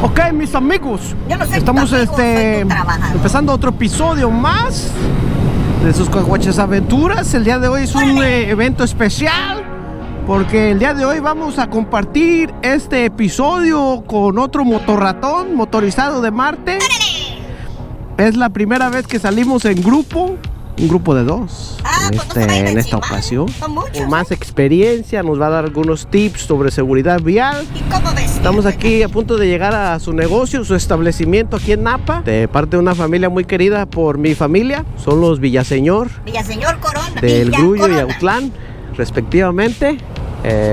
Ok, mis amigos, Yo no soy estamos tu amigo, soy tu trabajador. empezando otro episodio más de sus Caguaches Aventuras. El día de hoy es un evento especial porque el día de hoy vamos a compartir este episodio con otro motorratón motorizado de Marte. Es la primera vez que salimos en grupo. Un grupo de dos en esta ocasión. Con más experiencia, nos va a dar algunos tips sobre seguridad vial. ¿Y cómo ves? Estamos aquí a punto de llegar a su negocio, su establecimiento aquí en Napa, de parte de una familia muy querida por mi familia. Son los Villaseñor Corona, del Grullo y Corona. Autlán, respectivamente.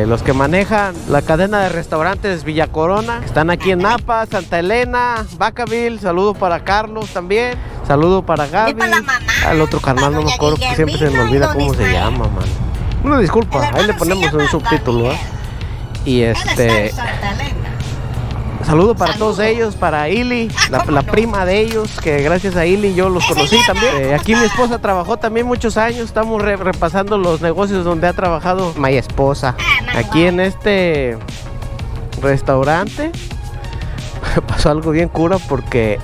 Los que manejan la cadena de restaurantes Villa Corona están aquí en Napa, Santa Elena, Vacaville. Saludo para Carlos también. Saludo para Gaby. para la mamá, Al otro carnal no me acuerdo, que siempre se me olvida cómo se llama, man. Una disculpa, ahí le ponemos un subtítulo, ¿eh? Y saludo para todos ellos, para Ili, la prima de ellos, que gracias a Ili yo los conocí también. Aquí mi esposa trabajó también muchos años. Estamos repasando los negocios donde ha trabajado mi esposa. Aquí en este restaurante pasó algo bien cura porque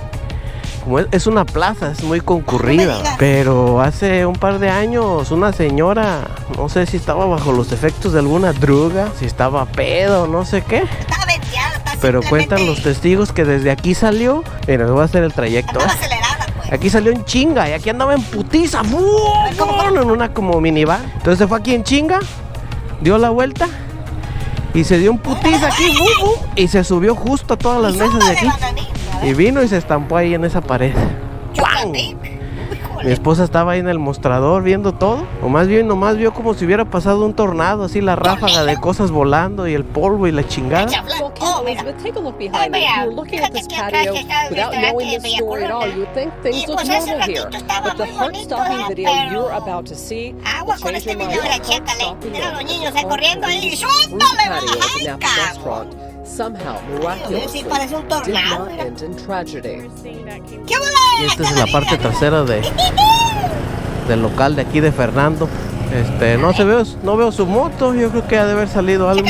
como es una plaza, es muy concurrida, pero hace un par de años una señora, no sé si estaba bajo los efectos de alguna droga, si estaba pedo, no sé qué, pero cuentan los testigos que desde aquí salió. Mira, les voy a hacer el trayecto. Aquí salió en chinga y aquí andaba en putiza, en una como minivan. Entonces se fue aquí en chinga, dio la vuelta y se dio un putiza aquí, y se subió justo a todas las mesas de aquí. Y vino y se estampó ahí en esa pared. ¡Guau! Mi esposa estaba ahí en el mostrador viendo todo. Nomás vio como si hubiera pasado un tornado, así la ráfaga de cosas volando y el polvo y la chingada. Elizabeth, take a look behind me. If you were looking at this patio without knowing the story at all, you would think things look normal here. But the heart-stopping video you're about to see will change your mind. Heart-stopping patio of the Napa restaurant somehow, miraculously, did not end in tragedy. Y esta es la parte trasera del local de aquí de Fernando. No veo su moto. Yo creo que ha de haber salido algo.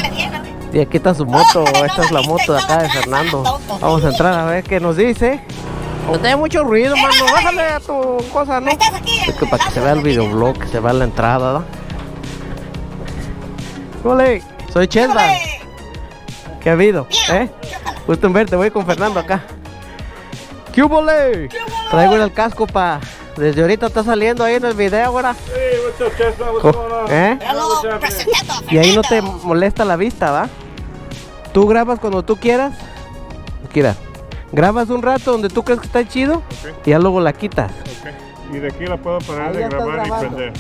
Y aquí está su moto. Esta es la moto de acá de Fernando. Vamos a entrar a ver qué nos dice. No tiene mucho ruido, mano. Bájale a tu cosa, ¿no? Es que para que se vea el videoblog, que se vea la entrada, ¿no? ¡Hola! Soy Chesba. ¿Qué ha habido? Gusto en verte. Voy con Fernando acá. ¿Qué hubo, le? Traigo el casco para... Desde ahorita está saliendo ahí en el video, ahora. Hey, what's up, Chesma? What's going on? Y ahí no te molesta la vista, ¿va? Tú grabas cuando tú quieras. Mira, grabas un rato donde tú crees que está chido, y ya luego la quitas. Y de aquí la puedo parar de grabar y prender.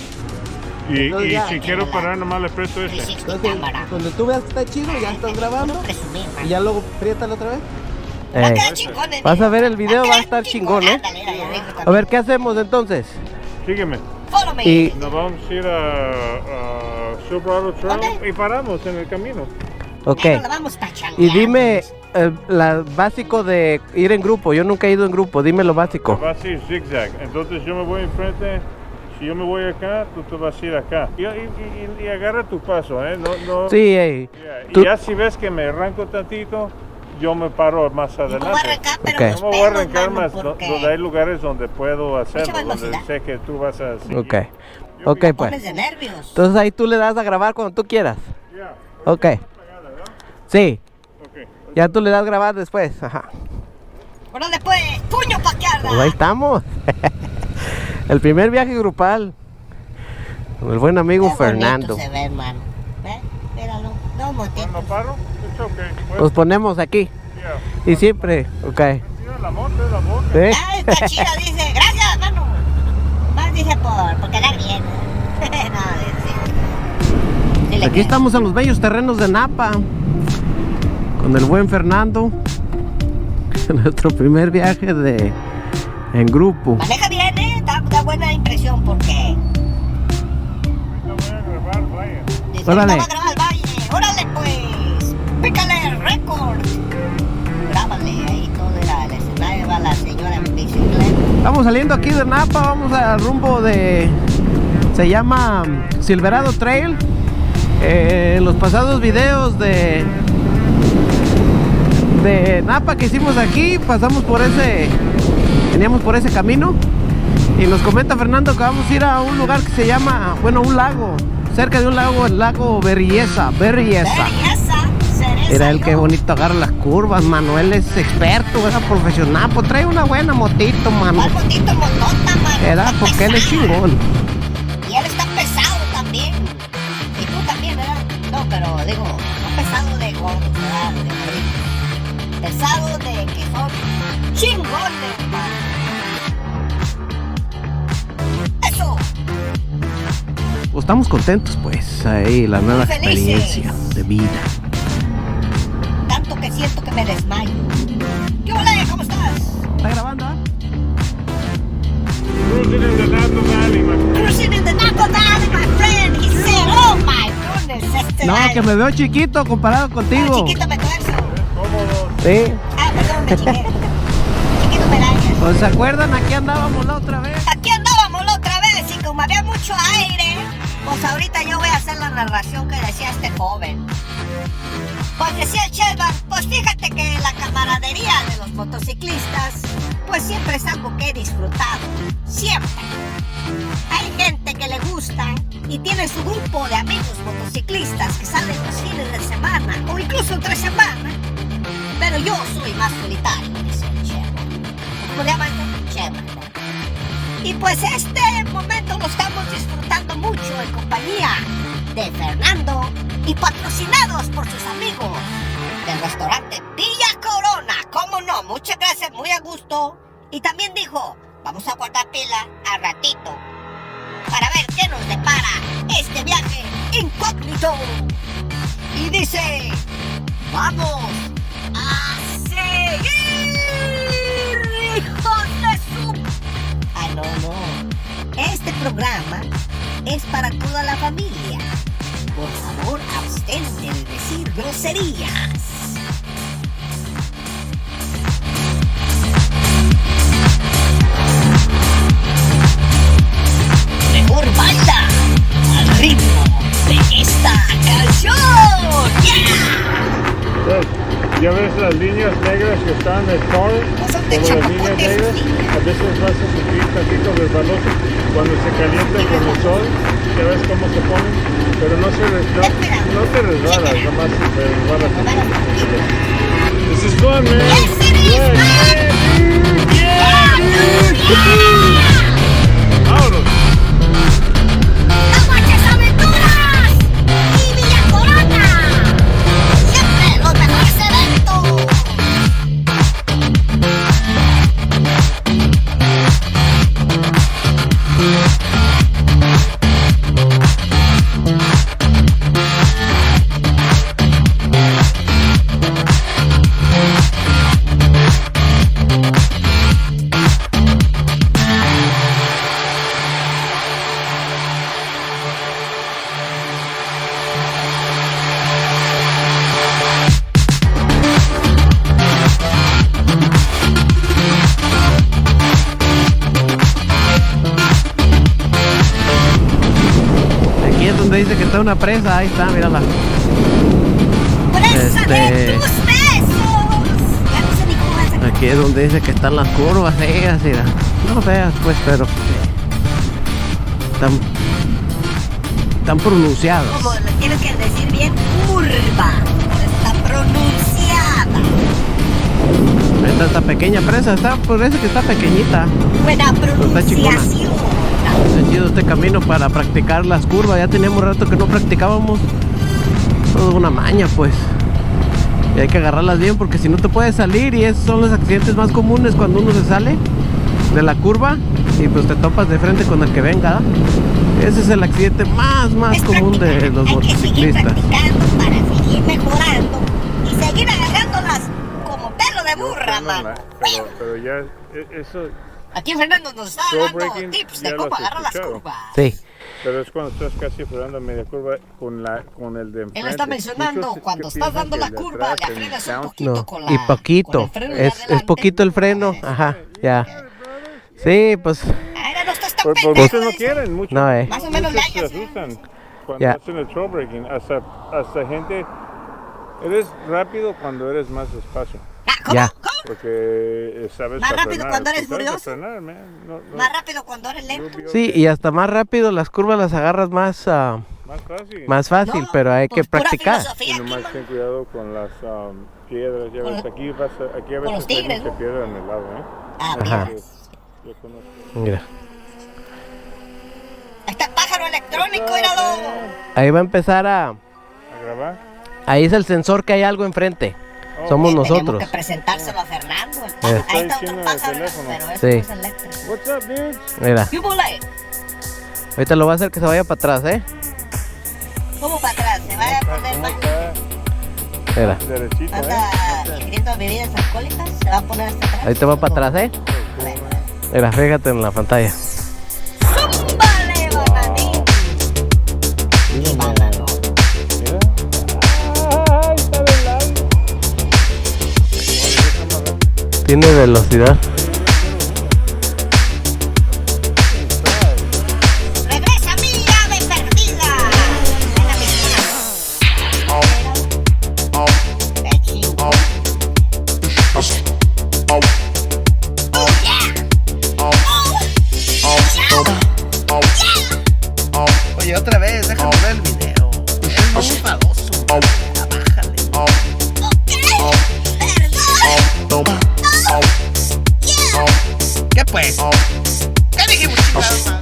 Y si quiero parar, nomás le presto este. Entonces, cuando tú veas que está chido, ya estás grabando. Y ya luego priétalo otra vez. Vas a ver el video, va a estar chingón, ¿eh? A ver, ¿qué hacemos entonces? Sígueme. Y nos vamos a ir a Silverado Trail y paramos en el camino. Ok. Y dime lo básico de ir en grupo. Yo nunca he ido en grupo. Dime lo básico. Vas a ir zigzag. Entonces yo me voy enfrente. Si yo me voy acá, tú te vas a ir acá. Y agarra tu paso, ¿eh? No, sí, y ya si ves que me arranco tantito, yo me paro más adelante. No me voy a arrancar más donde hay lugares donde puedo hacerlo, donde sé que tú vas a seguir. Ok, pues. Entonces ahí tú le das a grabar cuando tú quieras. Ok. Sí. Ya tú le das a grabar después. Ajá. Bueno, después, puño pa' que arda. Pues ahí estamos. El primer viaje grupal con el buen amigo Fernando. Se ve, hermano. Míralo. Cuando paro, it's okay. Nos ponemos aquí. Y siempre, ok. La moto. ¿Sí? Está chida, dice. Gracias, hermano. Más dice por quedar bien. No, aquí estamos en los bellos terrenos de Napa con el buen Fernando. Nuestro primer viaje en grupo. Maneja bien, da buena impresión porque... Órale. Va a grabar el valle. Órale pues. Pícale récord. Grábale ahí todo el escenario. Va la señora en bicicleta. Estamos saliendo aquí de Napa. Vamos al rumbo de... Se llama Silverado Trail. Los pasados videos de de Napa que hicimos aquí. Pasamos por veníamos por ese camino. Y nos comenta Fernando que vamos a ir a un lugar que se llama, bueno, un lago. Cerca de un lago, el lago Berryessa. Era el que bonito agarra las curvas, Manuel es experto, era profesional, pues trae una buena motito, mano. ¿Cuál motito motota, mano? Era porque él es chingón. Y él está pesado también. Y tú también, ¿verdad? No, pero digo, no pesado de gordo, ¿verdad? De pesado de que son chingones, mano. Eso. Pues estamos contentos, pues, ahí, la nueva experiencia de vida. Tanto que siento que me desmayo. ¿Qué hola? ¿Cómo estás? ¿Está grabando, ah? Cruising in the Napo Valley, my friend. Cruising in the Napo Valley, my friend. He said, oh my goodness, No, que me veo chiquito comparado contigo. Chiquito me tuerzo. Cómodo. Sí. Ah, perdón, me chiqué. Chiquito me dañas. Pues, ¿se acuerdan? Aquí andábamos la otra vez. Aquí andábamos la otra vez y como había mucho aire, pues ahorita yo voy a hacer la narración que decía este joven. Pues decía el Shelban, pues fíjate que la camaradería de los motociclistas, pues siempre es algo que he disfrutado, siempre. Hay gente que le gusta y tiene su grupo de amigos motociclistas que salen los fines de semana o incluso entre semana, pero yo soy más solitario, dice el Shelban. ¿Cómo le llaman? Shelban. Y pues este momento lo estamos disfrutando mucho en compañía de Fernando y patrocinados por sus amigos del restaurante Villa Corona. ¿Cómo no? Muchas gracias, muy a gusto. Y también dijo, vamos a guardar pila a ratito para ver qué nos depara este viaje incógnito. Y dice, vamos a seguir, hijos de su... Ah, no. Este programa es para toda la familia. Por favor, abstente de decir groserías. Mejor baila al ritmo de esta canción. ¡Yeah! ¿Ya ves las líneas negras que están en el car? No son de Como las líneas chapapotes, negras, sí. a veces vas a sentir tantito resbaloso cuando se calienta con el sol, ya ves cómo se ponen, pero no te resbalas, nomás te resbalas. This is fun, man. Yes, it is, Vámonos. ¡Apaches Aventuras! ¡Y Villa Corona! ¡Siempre los mejores eventos! Dice que está una presa, ahí está, mírala. ¡Presa de tus besos! Ya no sé ni cómo es. Aquí es donde dice que están las curvas, feas, mira. No feas, pues, pero están pronunciadas. Como lo tienes que decir bien, curva. Está pronunciada. Esta pequeña presa, parece que está pequeñita. Buena pronunciación. Está chido este camino para practicar las curvas. Ya teníamos rato que no practicábamos. Toda una maña, pues. Y hay que agarrarlas bien porque si no te puedes salir. Y esos son los accidentes más comunes cuando uno se sale de la curva y pues te topas de frente con el que venga. Ese es el accidente más común de los motociclistas. Hay que seguir practicando para seguir mejorando y seguir agarrándolas como perro de burra, mano. Pero ya eso... Aquí Fernando nos está dando tips de cómo agarrar las curvas. Sí. Pero es cuando estás casi frenando a media curva con el de enfrente. Él está mencionando cuando estás dando la curva, le frenas un poquito con la... Y poquito. Con el freno de es poquito el freno. Ajá, ya. Sí, pues... Ahora no estás tan Por muchos no quieren, muchos. No, Más o menos muchos se le asustan cuando Ya. hacen el trail braking. Hasta gente Eres rápido cuando eres más despacio. ¿Cómo? Ya. ¿Cómo? Porque sabes Más para rápido frenar. cuando eres Tú sabes furioso. frenar, man. Más rápido cuando eres lento. Sí, y hasta más rápido las curvas las agarras más, Más fácil. No, pero hay que pues pura practicar. filosofía Y aquí, nomás man. ten cuidado con las piedras. Ya Con ves, los- aquí a con los veces hay tigres, mucha ¿no? piedra en el lado, ¿eh? Ah, Ajá. mira. Yo conozco. Mira, Ahí está el pájaro electrónico, míralo. ahí va a empezar ¿A grabar? ahí es el sensor que hay algo enfrente. Oh, Somos Tenemos nosotros. que presentárselo a Fernando. Ahí está diciendo otro en el pájaro, teléfono. pero eso Sí. no es eléctrico. What's up, dude? Mira, ¿Qué volé? ahorita lo va a hacer que se vaya para atrás, ¿Cómo para atrás? Se va a poner ¿Cómo más. está? Mira, Derechito, ¿eh? Anda ingiriendo bebidas alcohólicas. Se va a poner hasta atrás. ahí te va para atrás, A ver. Mira, fíjate en la pantalla. ¡Zúmbale, bananín! Y banano. Mira. ¡Ay, está del lado! Tiene velocidad. ¡Regresa mi ave perdida! En la piscina. Qué chingón. ¡Oh, yeah! ¡Oh, yeah! Oye, otra vez, déjame ver el video. Es muy enfadoso. Bájale. Perdón. ¿Qué pues? ¿Qué dijimos, chingada?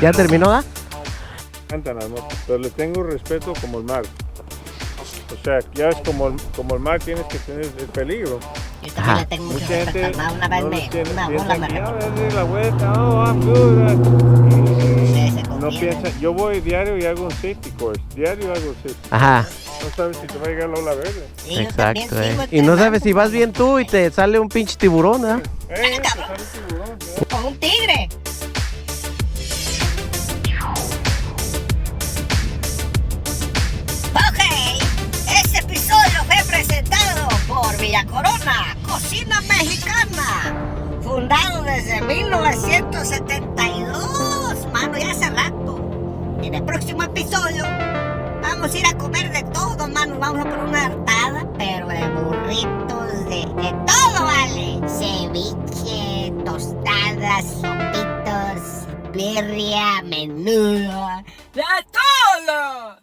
¿Ya terminó, da? Cantan las motos, pero le tengo respeto como el mar. O sea, ya es como el mar, tienes que tener el peligro. Yo también le tengo mucho Mucha gente respeto. Una vez no me, tiene, una bola piensan me que recordó. darle la vuelta, oh, I'm good. Ustedes se No confieren. piensan, yo voy diario y hago un safety course. Diario hago safety. Ajá, No sabes si te va a llegar la ola verde. Sí, yo también exacto. sigo Y no sabes entrenando si vas con- bien tú y te sale un pinche tiburón, ¿ah? Te sale tiburón, ¿verdad? Con un tigre. Ok, este episodio fue presentado por Villa Corona, Cocina Mexicana, fundado desde 1972, mano, ya hace rato. En el próximo episodio vamos a ir a comer de todo, mano, vamos a poner una hartada, pero de burritos, de todo, vale. Ceviche, tostadas, sopitos, birria, menudo, de todo.